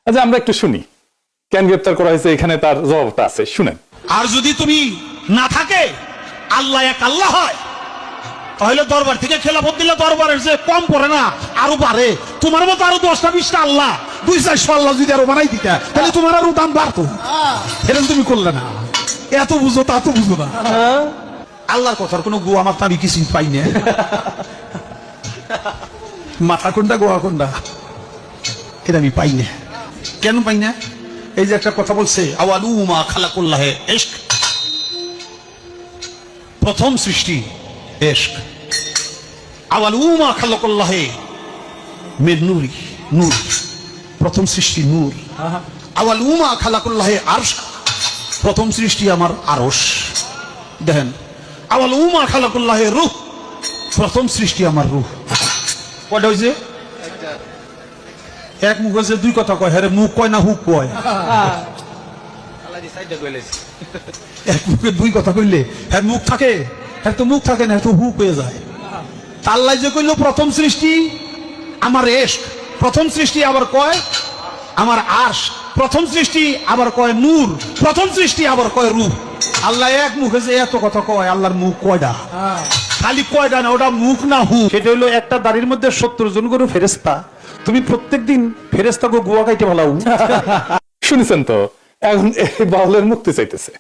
আচ্ছা আমরা একটু শুনি কেন গ্রেপ্তার করা হয়েছে, এখানে তার জবাবটা আছে, শুনেন। আর যদি তুমি না থাকে আল্লাহ এক আল্লাহ হয়, তাহলে দরবার থেকে খেলাফত দিলে দরবারের যে কম পড়ে না আরো বাড়ে। তোমার মতো আরো 10টা 20টা আল্লাহ, 200-400 আল্লাহ যদি আরো বানাই দিতে, তাহলে তোমার আরো দাম বাড়তো। এটা তুমি করলে না, এত বুঝো তা তো বুঝো না। আল্লাহর কথার কোনো গো আমার আমি কিছু পাই না। মাথা কোনটা গোয়া কোনটা এটা আমি পাই না। কেন পাই না? এই যে একটা কথা বলছে, আওয়ালু মা খালাকুল্লাহে ইশক, প্রথম সৃষ্টি ইশক। আওয়ালু মা খালাকুল্লাহে মিন নূরি, নূর, প্রথম সৃষ্টি নূর। আওয়ালু মা খালাকুল্লাহে আরশ, প্রথম সৃষ্টি আমার আরশ। দেখেন, আওয়ালু মা খালাকুল্লাহে রূহ, প্রথম সৃষ্টি আমার রূহ। কয়টা হইছে? এক মুখ হয়েছে, দুই কথা কয়। হ্যাঁ, মুখ কয় না হুক কয়? এক মুখে দুই কথা কইলে হ্যাঁ মুখ থাকে, হ্যাঁ তো মুখ থাকে না, তো হুক হয়ে যায়। আল্লাহ যে কইল প্রথম সৃষ্টি আমার ইশক, প্রথম সৃষ্টি আবার কয় আমার আরশ, প্রথম সৃষ্টি আবার কয় নূর, প্রথম সৃষ্টি আবার কয় রূহ। আল্লাহ এক মুখে যে এত কথা কয়, আল্লাহর মুখ কয়টা? খালি কয়টা না, ওটা মুখ না হুক। সেটা হইলো একটা দাড়ির মধ্যে 70 জন করে ফেরেশতা। তুমি প্রত্যেকদিন ফেরেশতাকে গোয়া খাইতে ভালাও। শুনেছেন তো, এখন এই বাউলের মুক্তি চাইতেছে।